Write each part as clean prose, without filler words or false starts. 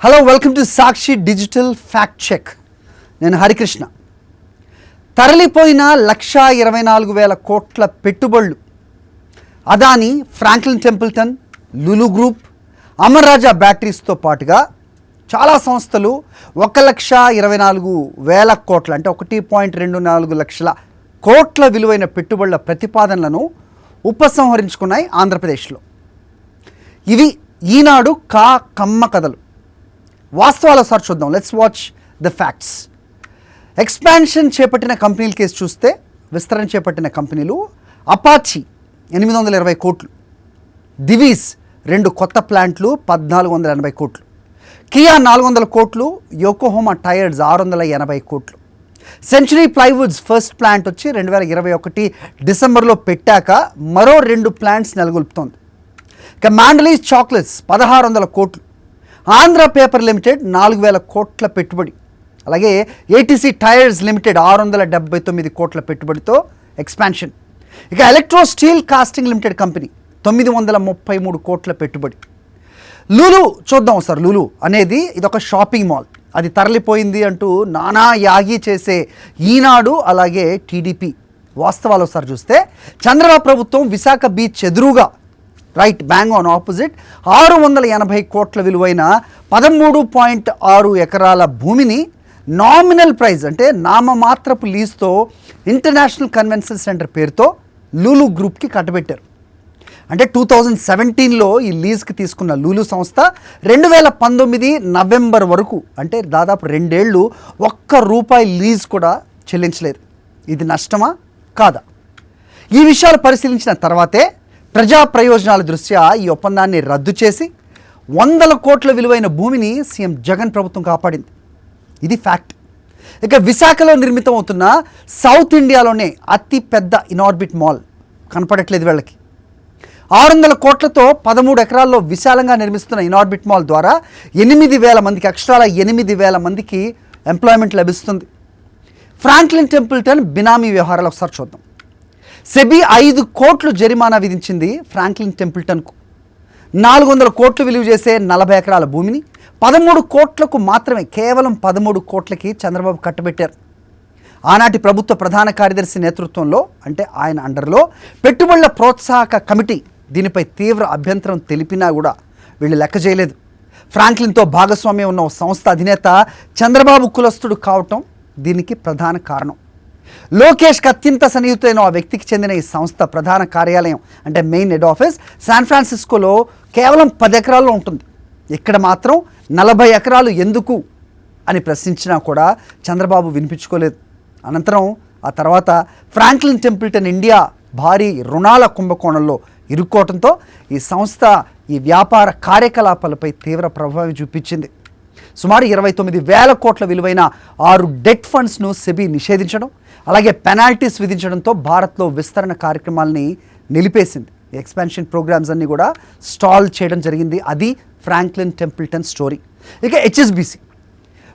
Hello, welcome to Sakshi digital fact check. నేను హరికృష్ణ. తరలిపోయిన 1,24,000 కోట్ల పెట్టుబడులు Adani, Franklin Templeton, Lulu group, Amar Raja బ్యాటరీస్తో పాటుగా చాలా సంస్థలు 1,24,000 కోట్ల అంటే 1.24 లక్షల కోట్ల విలువైన పెట్టుబడుల ప్రతిపాదనలను ఉపసంహరించుకున్నాయి ఆంధ్రప్రదేశ్లో. ఇవి ఈనాడు కమ్మ కథలు. వాస్తవాల సార్ చూద్దాం. Let's watch the facts. Expansion చేపట్టిన కంపెనీల కేసు చూస్తే, విస్తరణ చేపట్టిన కంపెనీలు అపాచీ 820 కోట్లు, దివీస్ 2 కొత్త ప్లాంట్లు 1,480 కోట్లు, కియా 400 కోట్లు, యోకోహోమా టైర్స్ 680 కోట్లు, సెంచరీ ప్లైవుడ్స్ ఫస్ట్ ప్లాంట్ వచ్చి 2021 డిసెంబర్లో పెట్టాక మరో 2 ప్లాంట్స్ నెలకొల్పుతోంది. ఇక మాండలీస్ చాక్లెట్స్ 1,600 కోట్లు, ఆంధ్ర పేపర్ లిమిటెడ్ 4,000 కోట్ల పెట్టుబడి, అలాగే ఏటీసీ టైర్స్ లిమిటెడ్ 679 కోట్ల పెట్టుబడితో ఎక్స్పాన్షన్. ఇక Electro Steel Casting Limited company 933 కోట్ల పెట్టుబడి. లులు చూద్దాం సార్. లులు అనేది ఇదొక షాపింగ్ మాల్, అది తరలిపోయింది అంటూ నానా యాగి చేసే ఈనాడు అలాగే టీడీపీ. వాస్తవాలు ఒకసారి చూస్తే, చంద్రబాబు ప్రభుత్వం విశాఖ బీచ్ ఎదురుగా రైట్ బ్యాంగ్ ఆన్ ఆపోజిట్ 680 కోట్ల విలువైన 13.6 ఎకరాల భూమిని నామినల్ ప్రైజ్ అంటే నామమాత్రపు లీజ్తో ఇంటర్నేషనల్ కన్వెన్షన్ సెంటర్ పేరుతో లులు గ్రూప్కి కట్టబెట్టారు. అంటే 2017లో ఈ లీజ్కి తీసుకున్న లులు సంస్థ 2019 నవంబర్ వరకు అంటే దాదాపు 2 ఏళ్ళు ₹1 లీజ్ కూడా చెల్లించలేదు. ఇది నష్టమా కాదా? ఈ విషయాలు పరిశీలించిన తర్వాతే ప్రజా ప్రయోజనాల దృష్ట్యా ఈ ఒప్పందాన్ని రద్దు చేసి 100 కోట్ల విలువైన భూమిని సీఎం జగన్ ప్రభుత్వం కాపాడింది. ఇది ఫ్యాక్ట్. ఇక విశాఖలో నిర్మితం అవుతున్న సౌత్ ఇండియాలోనే అతి పెద్ద ఇనార్బిట్ మాల్ కనపడట్లేదు వీళ్ళకి. 600 కోట్లతో 13 ఎకరాల్లో విశాలంగా నిర్మిస్తున్న ఇనార్బిట్ మాల్ ద్వారా 8,000 మందికి అక్షరాల 8,000 మందికి ఎంప్లాయ్మెంట్ లభిస్తుంది. ఫ్రాంక్లిన్ టెంపుల్టన్ బినామీ వ్యవహారాలు ఒకసారి చూద్దాం. సెబీ 5 కోట్లు జరిమానా విధించింది ఫ్రాంక్లిన్ టెంపుల్టన్కు. 400 కోట్లు విలువ చేసే 40 ఎకరాల భూమిని 13 కోట్లకు మాత్రమే, కేవలం 13 కోట్లకి చంద్రబాబు కట్టబెట్టారు. ఆనాటి ప్రభుత్వ ప్రధాన కార్యదర్శి నేతృత్వంలో అంటే ఆయన అండర్లో పెట్టుబడుల ప్రోత్సాహక కమిటీ దీనిపై తీవ్ర అభ్యంతరం తెలిపినా కూడా వీళ్ళు లెక్క చేయలేదు. ఫ్రాంక్లిన్తో భాగస్వామ్యం ఉన్న ఓ సంస్థ అధినేత చంద్రబాబు కులస్తుడు కావటం దీనికి ప్రధాన కారణం. లోకేష్కి అత్యంత సన్నిహితులైన ఆ వ్యక్తికి చెందిన ఈ సంస్థ ప్రధాన కార్యాలయం అంటే మెయిన్ హెడ్ ఆఫీస్ శాన్ ఫ్రాన్సిస్కోలో కేవలం 10 ఎకరాల్లో ఉంటుంది. ఇక్కడ మాత్రం 40 ఎకరాలు ఎందుకు అని ప్రశ్నించినా కూడా చంద్రబాబు వినిపించుకోలేదు. అనంతరం ఆ తర్వాత ఫ్రాంక్లిన్ టెంపుల్టన్ ఇండియా భారీ రుణాల కుంభకోణంలో ఇరుక్కోవడంతో ఈ సంస్థ ఈ వ్యాపార కార్యకలాపాలపై తీవ్ర ప్రభావం చూపించింది. సుమారు 29,000 కోట్ల విలువైన 6 డెట్ ఫండ్స్ను సెబీ నిషేధించడం, అలాగే పెనాల్టీస్ విధించడంతో భారత్లో విస్తరణ కార్యక్రమాలని నిలిపేసింది. ఎక్స్పాన్షన్ ప్రోగ్రామ్స్ అన్నీ కూడా స్టాల్ చేయడం జరిగింది. అది ఫ్రాంక్లిన్ టెంపుల్టన్ స్టోరీ. ఇక హెచ్ఎస్బీసీ,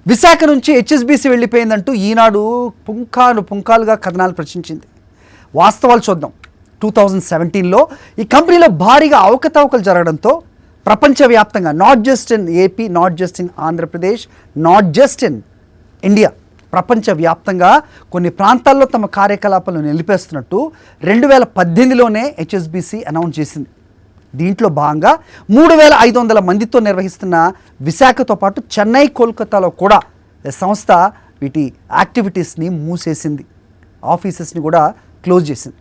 విశాఖ నుంచి హెచ్ఎస్బీసీ వెళ్ళిపోయిందంటూ ఈనాడు పుంకాలుగా కథనాలు ప్రచురించింది. వాస్తవాలు చూద్దాం. 2017లో ఈ కంపెనీలో భారీగా అవకతవకలు జరగడంతో ప్రపంచవ్యాప్తంగా, not just in AP, not just in Andhra Pradesh, not just in India, ప్రపంచవ్యాప్తంగా కొన్ని ప్రాంతాల్లో తమ కార్యకలాపాలను నిలిపేస్తున్నట్టు 2018లోనే హెచ్ఎస్బీసీ అనౌన్స్ చేసింది. దీంట్లో భాగంగా 3,500 మందితో నిర్వహిస్తున్న విశాఖతో పాటు చెన్నై, కోల్కతాలో కూడా సంస్థ వీటి యాక్టివిటీస్ని మూసేసింది. ఆఫీసెస్ని కూడా క్లోజ్ చేసింది.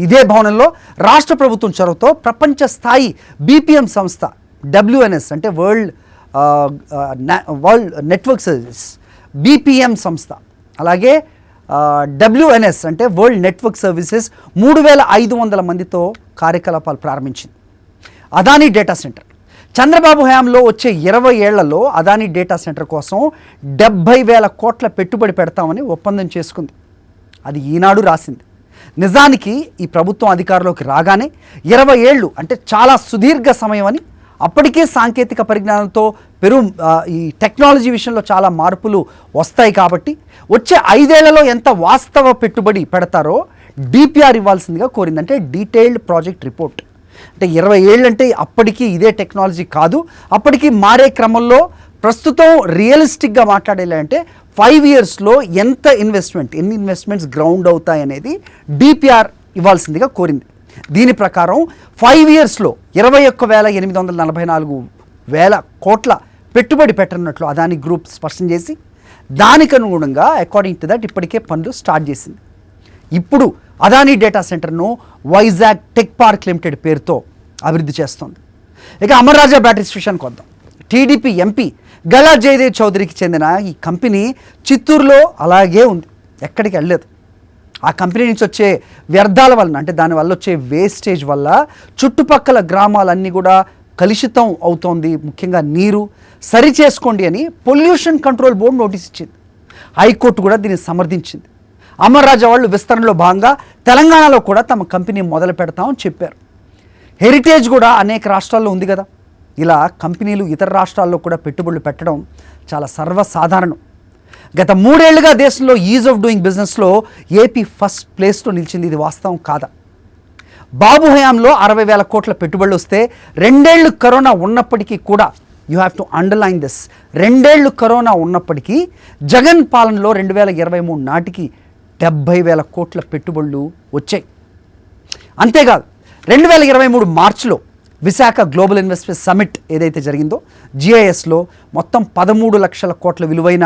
ఇదే భవనంలో రాష్ట్ర ప్రభుత్వం చొరవతో ప్రపంచ స్థాయి బీపీఎం సంస్థ డబ్ల్యూఎన్ఎస్ అంటే వరల్డ్ నెట్వర్క్ సర్వీసెస్ బీపీఎం సంస్థ, అలాగే డబ్ల్యూఎన్ఎస్ అంటే వరల్డ్ నెట్వర్క్ సర్వీసెస్ 3,500 మందితో కార్యకలాపాలు ప్రారంభించింది. అదానీ డేటా సెంటర్, చంద్రబాబు హయాంలో వచ్చే 20 ఏళ్లలో అదానీ డేటా సెంటర్ కోసం 70,000 కోట్ల పెట్టుబడి పెడతామని ఒప్పందం చేసుకుంది. అది ఈనాడు రాసింది. నిజానికి ఈ ప్రభుత్వం అధికారంలోకి రాగానే 20 ఏళ్ళు అంటే చాలా సుదీర్ఘ సమయం అని, అప్పటికే సాంకేతిక పరిజ్ఞానంతో ఈ టెక్నాలజీ విషయంలో చాలా మార్పులు వస్తాయి కాబట్టి వచ్చే 5 ఏళ్లలో ఎంత వాస్తవ పెట్టుబడి పెడతారో డిపిఆర్ ఇవ్వాల్సిందిగా కోరింది. అంటే డీటెయిల్డ్ ప్రాజెక్ట్ రిపోర్ట్. అంటే 20 ఏళ్ళు అంటే అప్పటికి ఇదే టెక్నాలజీ కాదు, అప్పటికి మారే క్రమంలో ప్రస్తుతం రియలిస్టిక్గా మాట్లాడేలా అంటే 5 yearsలో ఎంత ఎన్ని ఇన్వెస్ట్మెంట్స్ గ్రౌండ్ అవుతాయి అనేది డిపిఆర్ ఇవ్వాల్సిందిగా కోరింది. దీని ప్రకారం 5 yearsలో 21,844 కోట్ల పెట్టుబడి పెట్టనున్నట్లు అదాని గ్రూప్ స్పష్టం చేసి దానికి అనుగుణంగా అకార్డింగ్ టు దట్ ఇప్పటికే పనులు స్టార్ట్ చేసింది. ఇప్పుడు అదాని డేటా సెంటర్ను వైజాగ్ టెక్ పార్క్ లిమిటెడ్ పేరుతో అభివృద్ధి చేస్తోంది. ఇక అమర్ రాజా బ్యాటరీస్ విషయానికి వద్దాం. టీడీపీ ఎంపీ గల్లా జయదేవ్ చౌదరికి చెందిన ఈ కంపెనీ చిత్తూరులో అలాగే ఉంది, ఎక్కడికి వెళ్ళలేదు. ఆ కంపెనీ నుంచి వచ్చే వ్యర్థాల వలన అంటే దానివల్ల వచ్చే వేస్టేజ్ వల్ల చుట్టుపక్కల గ్రామాలన్నీ కూడా కలుషితం అవుతోంది, ముఖ్యంగా నీరు. సరి చేసుకోండి అని పొల్యూషన్ కంట్రోల్ బోర్డు నోటీస్ ఇచ్చింది. హైకోర్టు కూడా దీన్ని సమర్థించింది. అమర్ రాజా వాళ్ళు విస్తరణలో భాగంగా తెలంగాణలో కూడా తమ కంపెనీ మొదలు పెడతామని చెప్పారు. హెరిటేజ్ కూడా అనేక రాష్ట్రాల్లో ఉంది కదా. ఇలా కంపెనీలు ఇతర రాష్ట్రాల్లో కూడా పెట్టుబడులు పెట్టడం చాలా సర్వసాధారణం. గత 3 ఏళ్లుగా దేశంలో ఈజ్ ఆఫ్ డూయింగ్ బిజినెస్లో ఏపీ ఫస్ట్ ప్లేస్లో నిలిచింది. ఇది వాస్తవం కాదా? బాబు హయాంలో 60,000 కోట్ల పెట్టుబడులు వస్తే 2 ఏళ్ళు కరోనా ఉన్నప్పటికీ కూడా, you have to underline this, 2 ఏళ్ళు కరోనా ఉన్నప్పటికీ జగన్ పాలనలో 2023 నాటికి 70,000 కోట్ల పెట్టుబడులు వచ్చాయి. అంతేకాదు 2023 మార్చిలో విశాఖ గ్లోబల్ ఇన్వెస్ట్మెంట్ సమిట్ ఏదైతే జరిగిందో జిఐఎస్లో మొత్తం 13 లక్షల కోట్ల విలువైన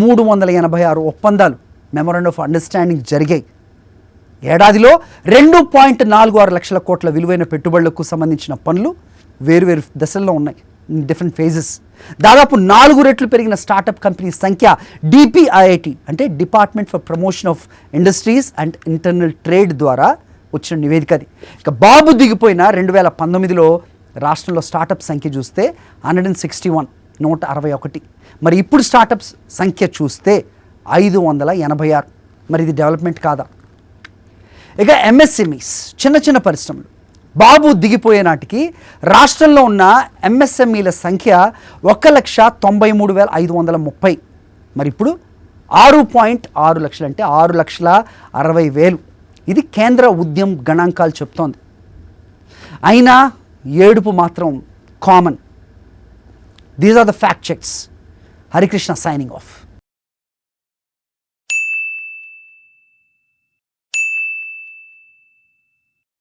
386 ఒప్పందాలు మెమోరాండం ఆఫ్ అండర్స్టాండింగ్ జరిగాయి. ఏడాదిలో 2.46 లక్షల కోట్ల విలువైన పెట్టుబడులకు సంబంధించిన పనులు వేరువేరు దశల్లో ఉన్నాయి, డిఫరెంట్ ఫేజెస్. దాదాపు 4 రెట్లు పెరిగిన స్టార్టప్ కంపెనీ సంఖ్య డిపిఐఐటి అంటే department for promotion of industries and internal trade ద్వారా వచ్చిన నివేదిక అది. ఇక బాబు దిగిపోయిన 2019లో రాష్ట్రంలో స్టార్టప్ సంఖ్య చూస్తే 161. మరి ఇప్పుడు స్టార్టప్స్ సంఖ్య చూస్తే 586. మరి ఇది డెవలప్మెంట్ కాదా? ఇక ఎంఎస్ఎంఈస్ చిన్న పరిశ్రమలు బాబు దిగిపోయే నాటికి రాష్ట్రంలో ఉన్న ఎంఎస్ఎంఈల సంఖ్య 1,93,530. మరి ఇప్పుడు 6.6 లక్షలు అంటే 6,60,000. ఇది కేంద్ర ఉద్యమ్ గణాంకాలు చెప్తోంది. అయినా ఏడుపు మాత్రం common. These are the fact checks. Harikrishna signing of.